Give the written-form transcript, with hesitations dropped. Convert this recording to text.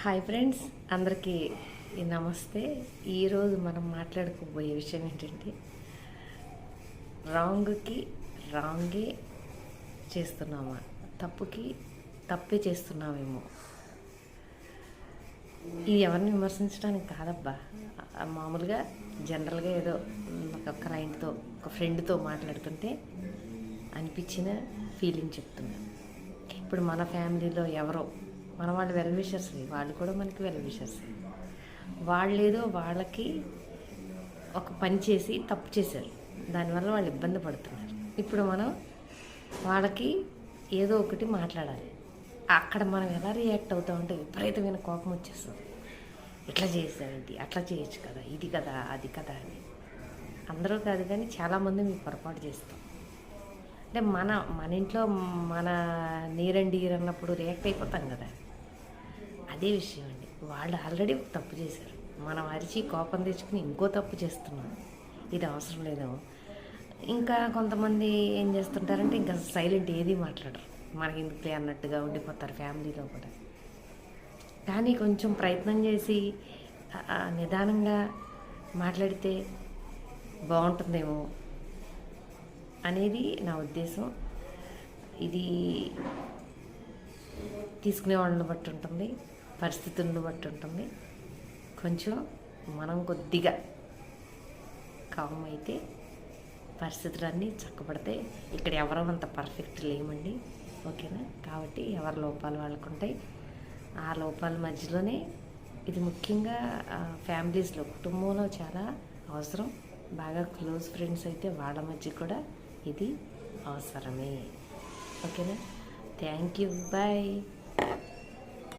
Hi friends, అందరికీ నమస్తే. ఈరోజు మనం మాట్లాడుకోబోయే విషయం ఏంటంటే, రాంగ్కి రాంగే చేస్తున్నామా, తప్పుకి తప్పే చేస్తున్నామేమో. ఇది ఎవరిని విమర్శించడానికి కాదబ్బా, మామూలుగా జనరల్గా ఏదో ఒక క్లయింట్తో ఒక ఫ్రెండ్తో మాట్లాడుతుంటే అనిపించిన ఫీలింగ్ చెప్తున్నాను. ఇప్పుడు మన ఫ్యామిలీలో ఎవరో మన వాళ్ళు వెల్ విషర్స్, వాళ్ళు కూడా మనకి వెల్ విషర్స్. వాళ్ళేదో వాళ్ళకి ఒక పని చేసి తప్పు చేశారు, దానివల్ల వాళ్ళు ఇబ్బంది పడుతున్నారు. ఇప్పుడు మనం వాళ్ళకి ఏదో ఒకటి మాట్లాడాలి. అక్కడ మనం ఎలా రియాక్ట్ అవుతామంటే విపరీతమైన కోపం వచ్చేస్తుంది. ఇట్లా చేసామేంటి, అట్లా చేయొచ్చు కదా, ఇది కదా అది కదా అని. అందరూ కాదు కానీ చాలామంది మీకు పొరపాటు చేస్తాం. అంటే మన మన ఇంట్లో మన నీరండి అన్నప్పుడు రియాక్ట్ అయిపోతాం కదా, అదే విషయం అండి. వాళ్ళు ఆల్రెడీ తప్పు చేశారు, మనం అరిచి కోపం తెచ్చుకుని ఇంకో తప్పు చేస్తున్నాం. ఇది అవసరం లేదేమో. ఇంకా కొంతమంది ఏం చేస్తుంటారంటే ఇంకా సైలెంట్, ఏది మాట్లాడరు, మనకి ఎందుకులే అన్నట్టుగా ఉండిపోతారు ఫ్యామిలీలో కూడా. కానీ కొంచెం ప్రయత్నం చేసి నిదానంగా మాట్లాడితే బాగుంటుందేమో అనేది నా ఉద్దేశం. ఇది తీసుకునే వాళ్ళని బట్టి ఉంటుంది, పరిస్థితులను బట్టి ఉంటుంది. కొంచెం మనం కొద్దిగా కామ్ అయితే పరిస్థితులన్నీ చక్కబడతాయి. ఇక్కడ ఎవరో అంత పర్ఫెక్ట్ లేమండి, ఓకేనా? కాబట్టి ఎవరి లోపాలు వాళ్ళకు ఉంటాయి. ఆ లోపాల మధ్యలోనే ఇది ముఖ్యంగా ఫ్యామిలీస్లో, కుటుంబంలో చాలా అవసరం. బాగా క్లోజ్ ఫ్రెండ్స్ అయితే వాళ్ళ మధ్య కూడా ఇది అవసరమే, ఓకేనా? Thank you, bye.